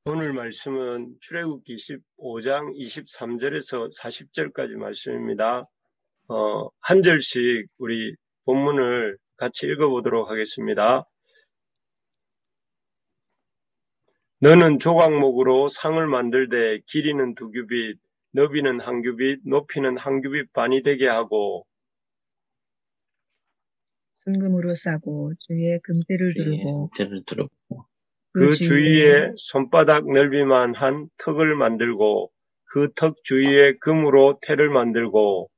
오늘 말씀은 출애굽기 15장 23절에서 40절까지 말씀입니다. 한 절씩 우리 본문을 같이 읽어보도록 하겠습니다. 너는 조각목으로 상을 만들되 길이는 2규빗, 너비는 1규빗, 높이는 1규빗 반이 되게 하고 순금으로 싸고 주위에 금띠를 두르고 그 주위에 손바닥 넓이만 한 턱을 만들고 그 턱 주위에 금으로 태를 만들고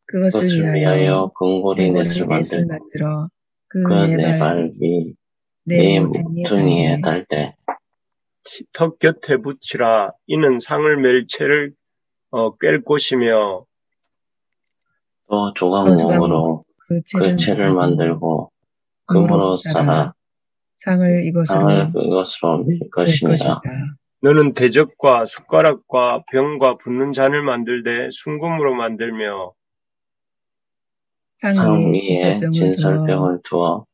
그것을 위하여 금고리 넷을 만들어 그 네 발이 네 모퉁이에 달 때 턱 곁에 붙이라. 이는 상을 맬 채를 꿰 곳이며 또 조각목으로 그 채를 만들고 금으로 싸라. 상을 이것으로 밀 것이니라. 너는 대접과 숟가락과 병과 붓는 잔을 만들되 순금으로 만들며 상 위에 진설병을 두어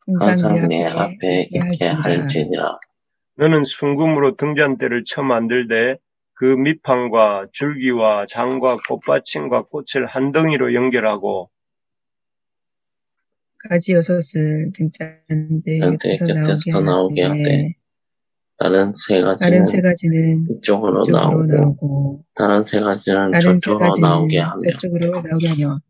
항상 내 앞에 있게 할지니라. 너는 순금으로 등잔대를 쳐 만들되 그 밑판과 줄기와 장과 꽃받침과 꽃을 한 덩이로 연결하고 가지 6을 등잔대 곁에서 나오게 하되 다른 세 가지는 이쪽으로 나오고 다른 세 가지는 저쪽으로 나오게 하며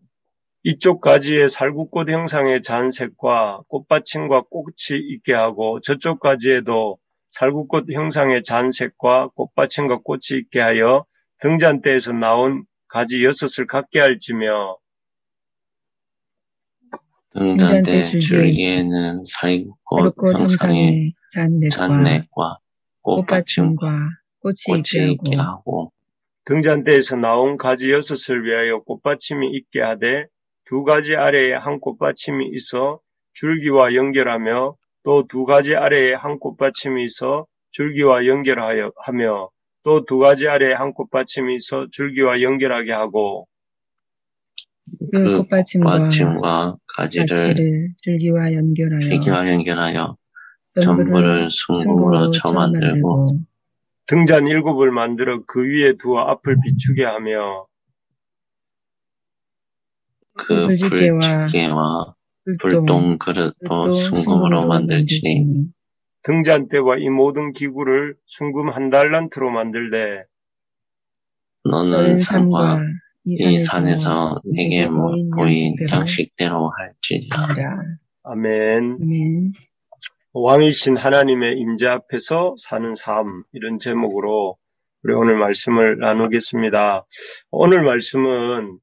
이쪽 가지에 살구꽃 형상의 잔색과 꽃받침과 꽃이 있게 하고 저쪽 가지에도 살구꽃 형상의 잔색과 꽃받침과 꽃이 있게 하여 등잔대에서 나온 가지 6을 갖게 할지며 등잔대 줄기에는 살구꽃 형상의 잔넥과 꽃받침과 꽃이 있게 하고 등잔대에서 나온 가지 6을 위하여 꽃받침이 있게 하되 2가지 아래에 한 꽃받침이 있어 줄기와 연결하며 또 2가지 아래에 한 꽃받침이 있어 줄기와 연결하며 또 2가지 아래에 한 꽃받침이 있어 줄기와 연결하게 하고 그 꽃받침과 가지를 줄기와 연결하여 전부를 순금으로 쳐 만들고 등잔 7을 만들어 그 위에 두어 앞을 비추게 하며 그 불집게와 불똥 그릇도 순금으로 만들지니 등잔대와 이 모든 기구를 순금 1달란트로 만들되 너는 산과 이 산에서 내게 보인 양식대로 할지니라. 아멘. 왕이신 하나님의 임재 앞에서 사는 삶, 이런 제목으로 우리 오늘 말씀을 나누겠습니다. 오늘 말씀은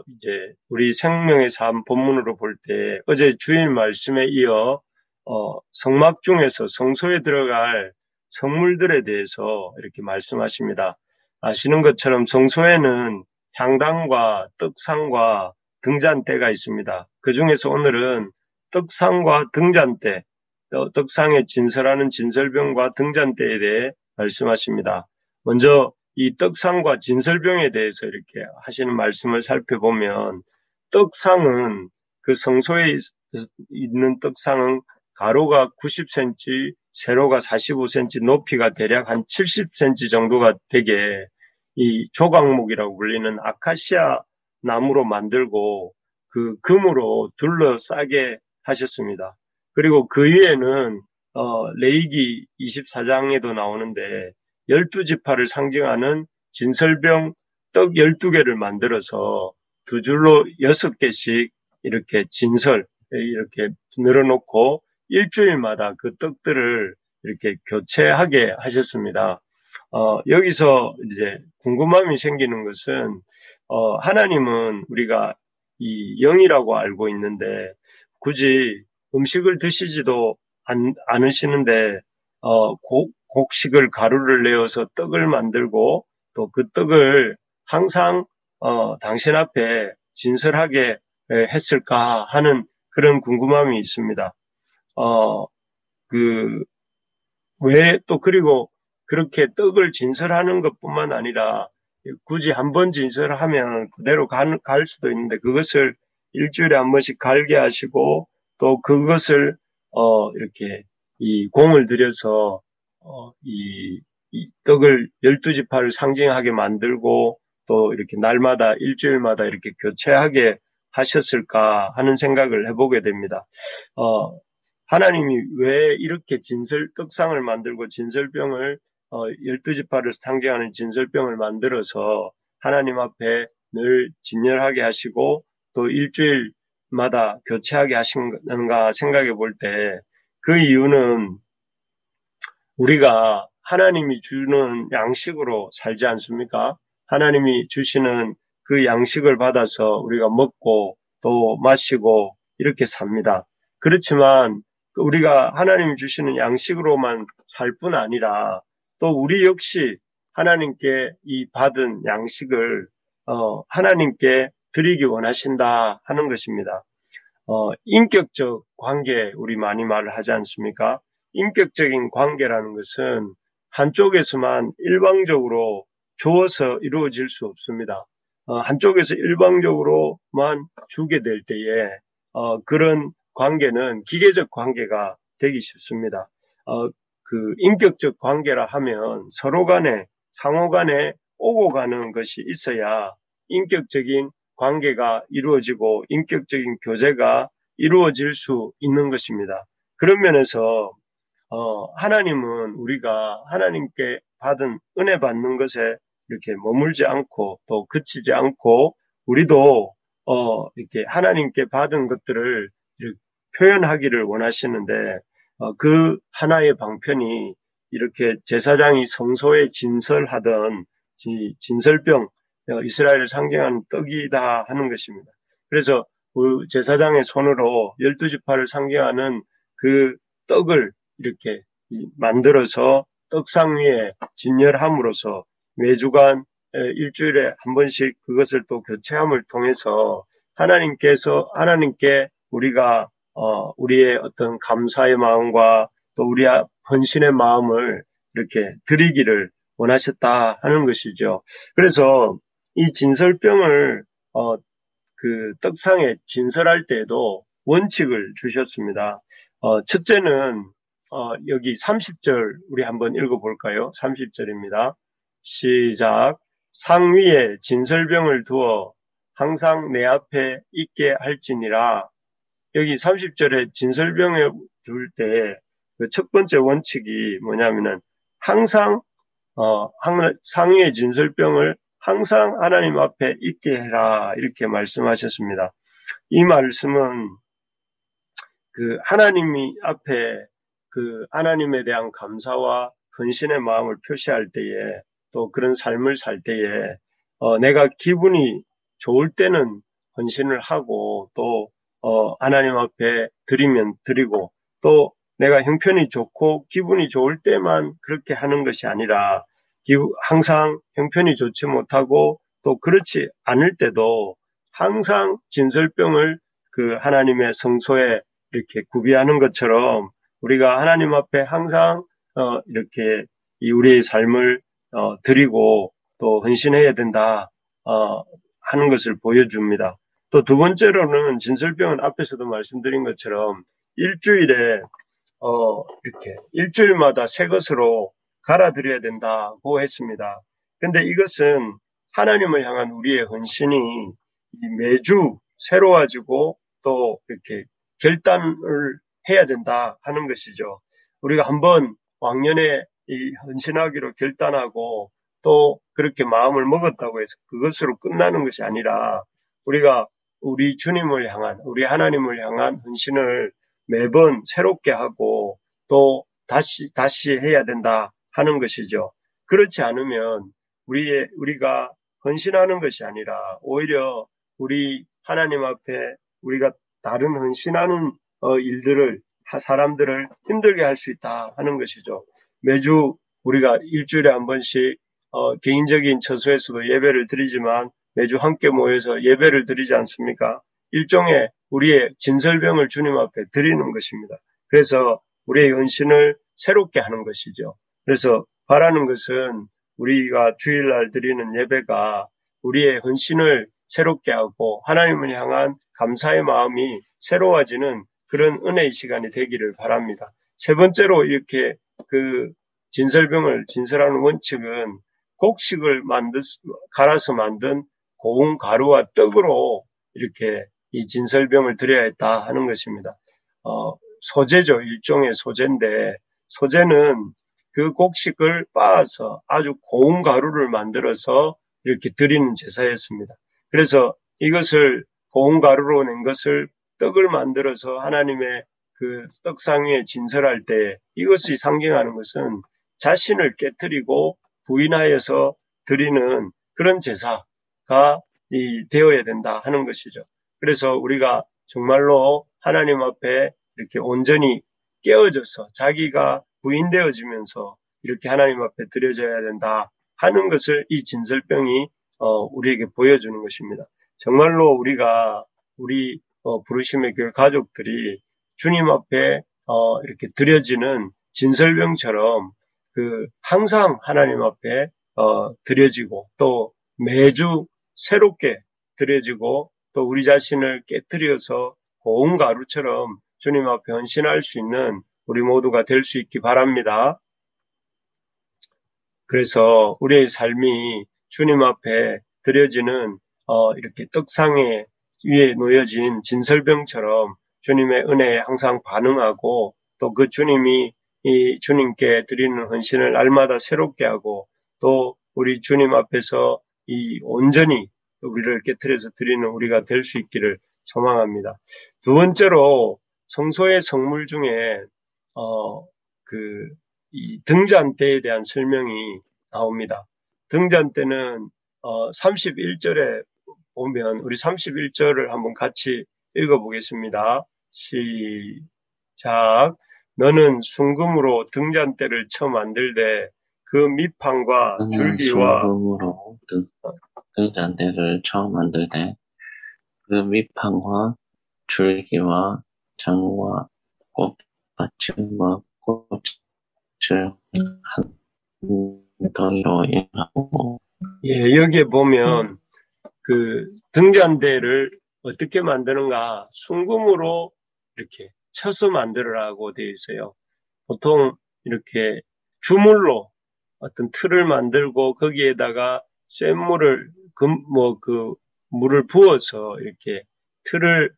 이제 우리 생명의 삶 본문으로 볼 때 어제 주일 말씀에 이어 성막 중에서 성소에 들어갈 성물들에 대해서 이렇게 말씀하십니다. 아시는 것처럼 성소에는 향단과 떡상과 등잔대가 있습니다. 그 중에서 오늘은 떡상과 등잔대, 떡상에 진설하는 진설병과 등잔대에 대해 말씀하십니다. 먼저 이 떡상과 진설병에 대해서 이렇게 하시는 말씀을 살펴보면 떡상은 그 성소에 있는 떡상은 가로가 90cm, 세로가 45cm, 높이가 대략 한 70cm 정도가 되게 이 조각목이라고 불리는 아카시아 나무로 만들고 그 금으로 둘러싸게 하셨습니다. 그리고 그 위에는 레위기 24장에도 나오는데 12지파를 상징하는 진설병 떡 12개를 만들어서 두 줄로 6개씩 이렇게 진설 이렇게 늘어놓고 일주일마다 그 떡들을 이렇게 교체하게 하셨습니다. 여기서 이제 궁금함이 생기는 것은 하나님은 우리가 이 영이라고 알고 있는데 굳이 음식을 드시지도 않으시는데 곡식을 가루를 내어서 떡을 만들고 또 그 떡을 항상 당신 앞에 진설하게 했을까 하는 그런 궁금함이 있습니다. 왜 또 그리고 그렇게 떡을 진설하는 것뿐만 아니라 굳이 한 번 진설하면 그대로 갈 수도 있는데 그것을 일주일에 한 번씩 갈게 하시고 또 그것을 이렇게 이 공을 들여서 이 떡을 12지파를 상징하게 만들고 또 이렇게 날마다 일주일마다 이렇게 교체하게 하셨을까 하는 생각을 해보게 됩니다. 하나님이 왜 이렇게 떡상을 만들고 진설병을 12지파를 상징하는 진설병을 만들어서 하나님 앞에 늘 진열하게 하시고 또 일주일마다 교체하게 하시는가 생각해 볼 때 그 이유는 우리가 하나님이 주는 양식으로 살지 않습니까? 하나님이 주시는 그 양식을 받아서 우리가 먹고 또 마시고 이렇게 삽니다. 그렇지만 우리가 하나님이 주시는 양식으로만 살 뿐 아니라 또 우리 역시 하나님께 이 받은 양식을 하나님께 드리기 원하신다 하는 것입니다. 인격적 관계 우리 많이 말을 하지 않습니까? 인격적인 관계라는 것은 한쪽에서만 일방적으로 주어서 이루어질 수 없습니다. 한쪽에서 일방적으로만 주게 될 때에 그런 관계는 기계적 관계가 되기 쉽습니다. 그 인격적 관계라 하면 서로 간에 상호 간에 오고 가는 것이 있어야 인격적인 관계가 이루어지고 인격적인 교제가 이루어질 수 있는 것입니다. 그런 면에서 하나님은 우리가 하나님께 받은 은혜 받는 것에 이렇게 머물지 않고 또 그치지 않고 우리도 이렇게 하나님께 받은 것들을 이렇게 표현하기를 원하시는데 그 하나의 방편이 이렇게 제사장이 성소에 진설하던 진설병 이스라엘을 상징하는 떡이다 하는 것입니다. 그래서 그 제사장의 손으로 12지파를 상징하는 그 떡을 이렇게 만들어서 떡상 위에 진열함으로써 매주간 일주일에 한 번씩 그것을 또 교체함을 통해서 하나님께 우리가 우리의 어떤 감사의 마음과 또 우리의 헌신의 마음을 이렇게 드리기를 원하셨다 하는 것이죠. 그래서 이 진설병을 그 떡상에 진설할 때에도 원칙을 주셨습니다. 첫째는 여기 30절 우리 한번 읽어볼까요? 30절입니다. 시작. 상 위에 진설병을 두어 항상 내 앞에 있게 할지니라. 여기 30절에 진설병을 둘 때 그 첫 번째 원칙이 뭐냐면은 항상 상 위에 진설병을 항상 하나님 앞에 있게 해라 이렇게 말씀하셨습니다. 이 말씀은 그 하나님이 앞에 그 하나님에 대한 감사와 헌신의 마음을 표시할 때에 또 그런 삶을 살 때에 내가 기분이 좋을 때는 헌신을 하고 또 하나님 앞에 드리면 드리고 또 내가 형편이 좋고 기분이 좋을 때만 그렇게 하는 것이 아니라 항상 형편이 좋지 못하고 또 그렇지 않을 때도 항상 진설병을 그 하나님의 성소에 이렇게 구비하는 것처럼 우리가 하나님 앞에 항상 이렇게 우리의 삶을 드리고 또 헌신해야 된다 하는 것을 보여줍니다. 또 두 번째로는 진설병은 앞에서도 말씀드린 것처럼 일주일에 이렇게 일주일마다 새 것으로 갈아드려야 된다고 했습니다. 근데 이것은 하나님을 향한 우리의 헌신이 매주 새로워지고 또 이렇게 결단을 해야 된다 하는 것이죠. 우리가 한번 왕년에 헌신하기로 결단하고 또 그렇게 마음을 먹었다고 해서 그것으로 끝나는 것이 아니라 우리가 우리 주님을 향한 우리 하나님을 향한 헌신을 매번 새롭게 하고 또 다시 해야 된다 하는 것이죠. 그렇지 않으면 우리가 헌신하는 것이 아니라 오히려 우리 하나님 앞에 우리가 다른 헌신하는 일들을 사람들을 힘들게 할 수 있다 하는 것이죠. 매주 우리가 일주일에 한 번씩 개인적인 처소에서도 예배를 드리지만 매주 함께 모여서 예배를 드리지 않습니까? 일종의 우리의 진설병을 주님 앞에 드리는 것입니다. 그래서 우리의 헌신을 새롭게 하는 것이죠. 그래서 바라는 것은 우리가 주일날 드리는 예배가 우리의 헌신을 새롭게 하고 하나님을 향한 감사의 마음이 새로워지는 그런 은혜의 시간이 되기를 바랍니다. 세 번째로 이렇게 그 진설병을 진설하는 원칙은 곡식을 갈아서 만든 고운 가루와 떡으로 이렇게 이 진설병을 드려야 했다 하는 것입니다. 소재죠. 일종의 소재인데, 소재는 그 곡식을 빻아서 아주 고운 가루를 만들어서 이렇게 드리는 제사였습니다. 그래서 이것을 고운 가루로 낸 것을 떡을 만들어서 하나님의 그 떡상 위에 진설할 때 이것이 상징하는 것은 자신을 깨뜨리고 부인하여서 드리는 그런 제사가 되어야 된다 하는 것이죠. 그래서 우리가 정말로 하나님 앞에 이렇게 온전히 깨어져서 자기가 부인되어지면서 이렇게 하나님 앞에 드려져야 된다 하는 것을 이 진설병이 우리에게 보여주는 것입니다. 정말로 우리 부르심의 교회 가족들이 주님 앞에 이렇게 드려지는 진설병처럼 항상 하나님 앞에 드려지고 또 매주 새롭게 드려지고 또 우리 자신을 깨뜨려서 고운 가루처럼 주님 앞에 헌신할 수 있는 우리 모두가 될 수 있기 바랍니다. 그래서 우리의 삶이 주님 앞에 드려지는 이렇게 떡상에 위에 놓여진 진설병처럼 주님의 은혜에 항상 반응하고 또 그 주님이 이 주님께 드리는 헌신을 날마다 새롭게 하고 또 우리 주님 앞에서 이 온전히 우리를 깨뜨려서 드리는 우리가 될 수 있기를 소망합니다. 두 번째로 성소의 성물 중에 이 등잔대에 대한 설명이 나옵니다. 등잔대는 31절에 보면 우리 31절을 한번 같이 읽어보겠습니다. 시작. 너는 순금으로 등잔대를 쳐 만들되 그 밑판과 줄기와 순금으로 등잔대를 쳐 만들되 그 밑판과 줄기와 장과 꽃받침과 꽃을 한 덩이로 인하고 여기에 보면 그 등잔대를 어떻게 만드는가 순금으로 이렇게 쳐서 만들으라고 되어 있어요. 보통 이렇게 주물로 어떤 틀을 만들고 거기에다가 센 물을 물을 부어서 이렇게 틀을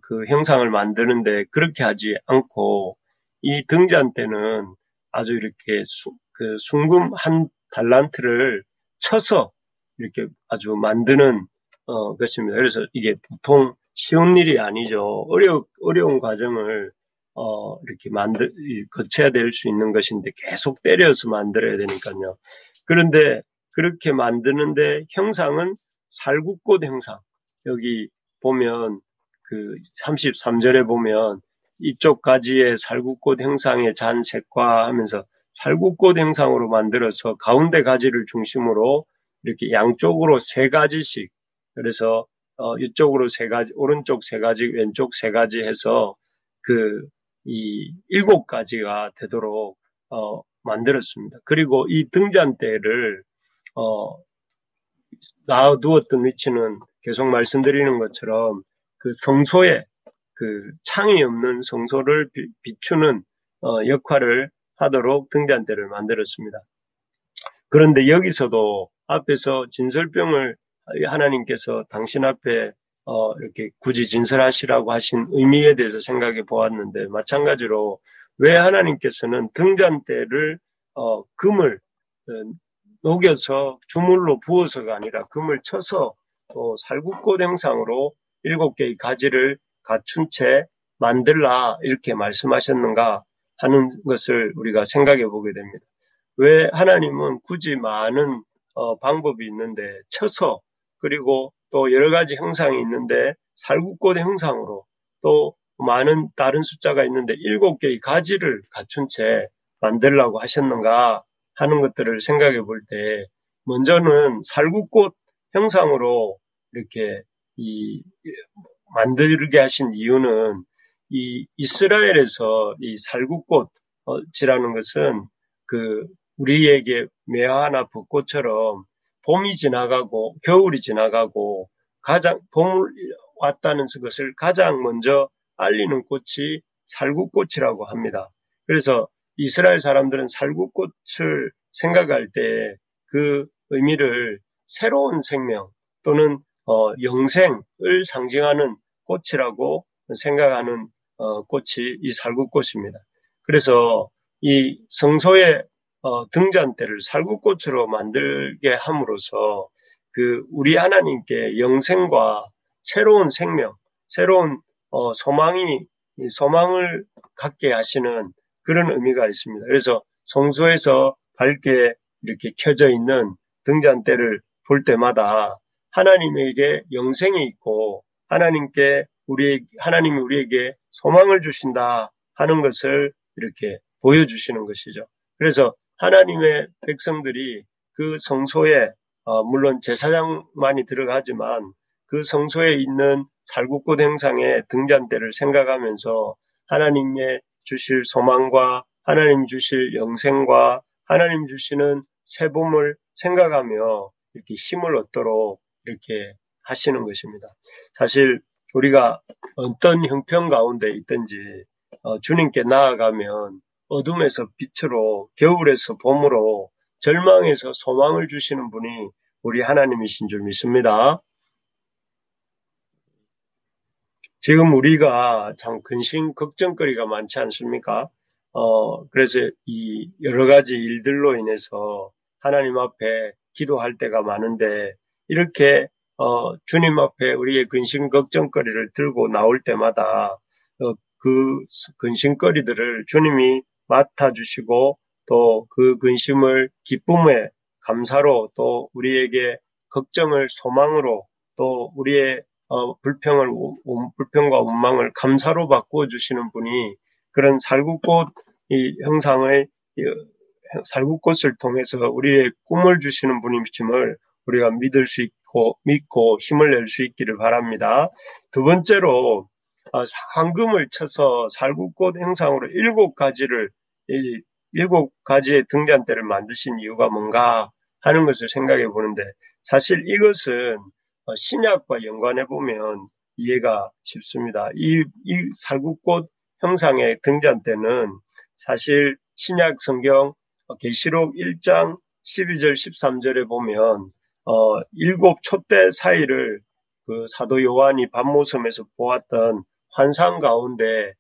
그 형상을 만드는데 그렇게 하지 않고 이 등잔대는 아주 이렇게 순금 한 달란트를 쳐서 이렇게 아주 만드는 것입니다. 그래서 이게 보통 쉬운 일이 아니죠. 어려운 과정을 이렇게 거쳐야 될 수 있는 것인데 계속 때려서 만들어야 되니까요. 그런데 그렇게 만드는데 형상은 살구꽃 형상. 여기 보면 그 33절에 보면 이쪽 가지에 살구꽃 형상의 잔색과 하면서 살구꽃 형상으로 만들어서 가운데 가지를 중심으로 이렇게 양쪽으로 세 가지씩 그래서 이쪽으로 세 가지, 오른쪽 세 가지, 왼쪽 세 가지 해서 이 7가지가 되도록 만들었습니다. 그리고 이 등잔대를 놔두었던 위치는 계속 말씀드리는 것처럼 그 성소에 그 창이 없는 성소를 비추는 역할을 하도록 등잔대를 만들었습니다. 그런데 여기서도 앞에서 진설병을 하나님께서 당신 앞에 이렇게 굳이 진설하시라고 하신 의미에 대해서 생각해 보았는데 마찬가지로 왜 하나님께서는 등잔대를 금을 녹여서 주물로 부어서가 아니라 금을 쳐서 또 살구꽃 형상으로 7개의 가지를 갖춘 채 만들라 이렇게 말씀하셨는가 하는 것을 우리가 생각해 보게 됩니다. 왜 하나님은 굳이 많은 방법이 있는데 쳐서 그리고 또 여러 가지 형상이 있는데 살구꽃 형상으로 또 많은 다른 숫자가 있는데 7개의 가지를 갖춘 채 만들라고 하셨는가 하는 것들을 생각해 볼 때 먼저는 살구꽃 형상으로 이렇게 만들게 하신 이유는 이 이스라엘에서 이 살구꽃이라는 것은 우리에게 매화나 벚꽃처럼 봄이 지나가고 겨울이 지나가고 봄을 왔다는 것을 가장 먼저 알리는 꽃이 살구꽃이라고 합니다. 그래서 이스라엘 사람들은 살구꽃을 생각할 때 그 의미를 새로운 생명 또는 영생을 상징하는 꽃이라고 생각하는 꽃이 이 살구꽃입니다. 그래서 이 성소의 등잔대를 살구꽃으로 만들게 함으로써 그 우리 하나님께 영생과 새로운 생명, 새로운 소망을 갖게 하시는 그런 의미가 있습니다. 그래서 성소에서 밝게 이렇게 켜져 있는 등잔대를 볼 때마다 하나님에게 영생이 있고 하나님이 우리에게 소망을 주신다 하는 것을 이렇게 보여주시는 것이죠. 그래서 하나님의 백성들이 그 성소에 물론 제사장만이 들어가지만 그 성소에 있는 살구꽃 행상의 등잔대를 생각하면서 하나님의 주실 소망과 하나님 주실 영생과 하나님 주시는 새봄을 생각하며 이렇게 힘을 얻도록 이렇게 하시는 것입니다. 사실 우리가 어떤 형편 가운데 있든지 주님께 나아가면 어둠에서 빛으로, 겨울에서 봄으로, 절망에서 소망을 주시는 분이 우리 하나님이신 줄 믿습니다. 지금 우리가 참 근심 걱정거리가 많지 않습니까? 그래서 이 여러 가지 일들로 인해서 하나님 앞에 기도할 때가 많은데 이렇게 주님 앞에 우리의 근심 걱정거리를 들고 나올 때마다 그 근심거리들을 주님이 맡아주시고 또 그 근심을 기쁨의 감사로 또 우리에게 걱정을 소망으로 또 우리의 불평과 원망을 감사로 바꾸어 주시는 분이 그런 살구꽃 살구꽃을 통해서 우리의 꿈을 주시는 분임을 우리가 믿고 힘을 낼 수 있기를 바랍니다. 두 번째로 황금을 쳐서 살구꽃 형상으로 7가지의 등잔대를 만드신 이유가 뭔가 하는 것을 생각해 보는데 사실 이것은 신약과 연관해 보면 이해가 쉽습니다. 이 살구꽃 형상의 등잔대는 사실 신약 성경 계시록 1장 12절 13절에 보면 7 촛대 사이를 그 사도 요한이 밤모섬에서 보았던 환상 가운데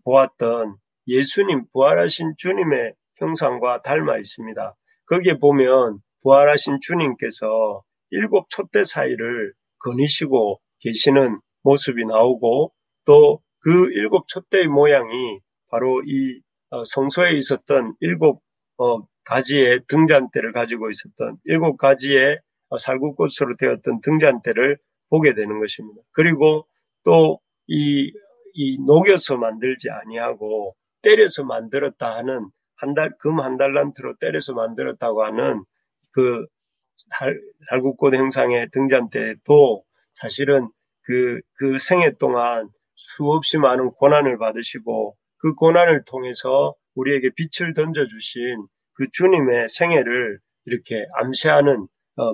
보았던 예수님 부활하신 주님의 형상과 닮아 있습니다. 거기에 보면 부활하신 주님께서 7 촛대 사이를 거니시고 계시는 모습이 나오고 또 그 7 촛대의 모양이 바로 이 성소에 있었던 7가지의 등잔대를 가지고 있었던 7가지의 살구꽃으로 되었던 등잔대를 보게 되는 것입니다. 그리고 또 이 녹여서 만들지 아니하고 때려서 만들었다 하는 금 한 달란트로 때려서 만들었다고 하는 그 살구꽃 형상의 등잔대도 사실은 그 생애 동안 수없이 많은 고난을 받으시고 그 고난을 통해서 우리에게 빛을 던져주신 그 주님의 생애를 이렇게 암시하는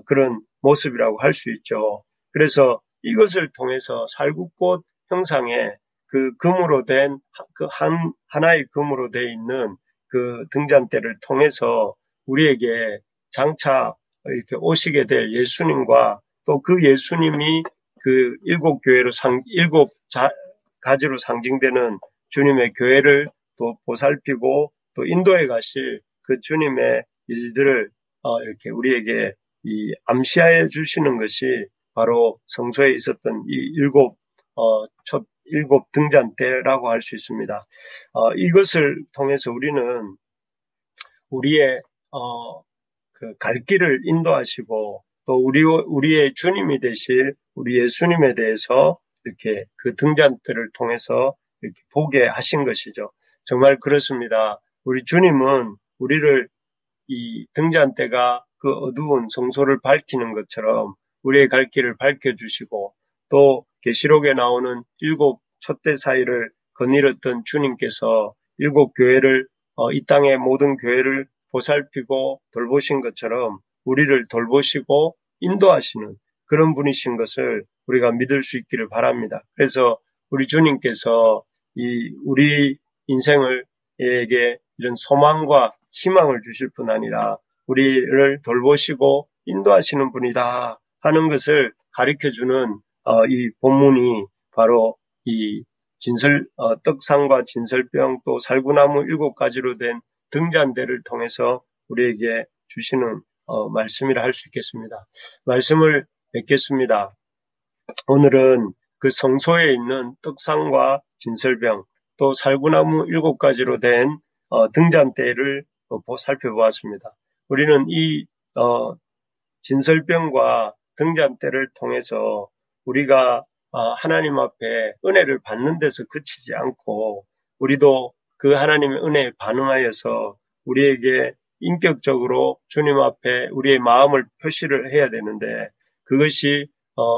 그런 모습이라고 할 수 있죠. 그래서 이것을 통해서 살구꽃 형상의 그 금으로 된 하나의 금으로 되어 있는 그 등잔대를 통해서 우리에게 장차 이렇게 오시게 될 예수님과 또 그 예수님이 그 7가지로 상징되는 주님의 교회를 또 보살피고 또 인도해 가실 그 주님의 일들을 이렇게 우리에게 암시하여 주시는 것이 바로 성소에 있었던 이 7 등잔대라고 할 수 있습니다. 이것을 통해서 우리는 우리의 그 갈 길을 인도하시고 또 우리의 주님이 되실 우리 예수님에 대해서 이렇게 그 등잔대를 통해서 이렇게 보게 하신 것이죠. 정말 그렇습니다. 우리 주님은 우리를 이 등잔대가 그 어두운 성소를 밝히는 것처럼 우리의 갈 길을 밝혀주시고 또 계시록에 나오는 7 촛대 사이를 거닐었던 주님께서 7 교회를 이 땅의 모든 교회를 보살피고 돌보신 것처럼 우리를 돌보시고 인도하시는 그런 분이신 것을 우리가 믿을 수 있기를 바랍니다. 그래서 우리 주님께서 우리 인생을 우리에게 이런 소망과 희망을 주실 뿐 아니라 우리를 돌보시고 인도하시는 분이다 하는 것을 가르쳐주는 이 본문이 바로 이 떡상과 진설병 또 살구나무 7가지로 된 등잔대를 통해서 우리에게 주시는 말씀이라 할 수 있겠습니다. 말씀을 맺겠습니다. 오늘은 그 성소에 있는 떡상과 진설병 또 살구나무 7가지로 된 등잔대를 살펴보았습니다. 우리는 이 진설병과 등잔대를 통해서 우리가 하나님 앞에 은혜를 받는 데서 그치지 않고 우리도 그 하나님의 은혜에 반응하여서 우리에게 인격적으로 주님 앞에 우리의 마음을 표시를 해야 되는데 그것이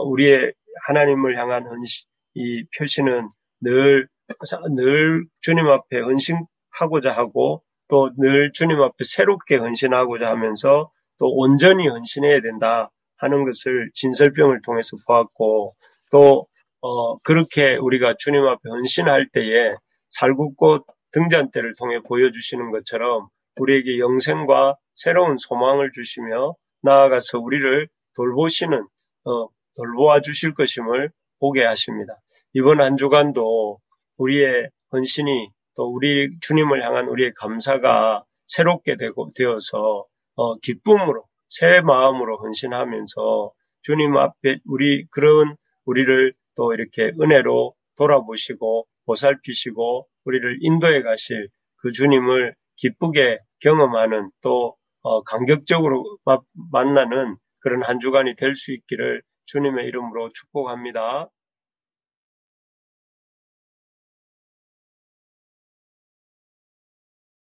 우리의 하나님을 향한 이 표시는 늘 주님 앞에 헌신하고자 하고 또 늘 주님 앞에 새롭게 헌신하고자 하면서 또 온전히 헌신해야 된다 하는 것을 진설병을 통해서 보았고 또 그렇게 우리가 주님 앞에 헌신할 때에 살구꽃 등잔대를 통해 보여주시는 것처럼 우리에게 영생과 새로운 소망을 주시며 나아가서 우리를 돌보아 주실 것임을 보게 하십니다. 이번 한 주간도 우리의 헌신이 또 우리 주님을 향한 우리의 감사가 새롭게 되어서 기쁨으로 새 마음으로 헌신하면서 주님 앞에 우리를 또 이렇게 은혜로 돌아보시고 보살피시고 우리를 인도해 가실 그 주님을 기쁘게 경험하는 또 감격적으로 만나는 그런 한 주간이 될 수 있기를 주님의 이름으로 축복합니다.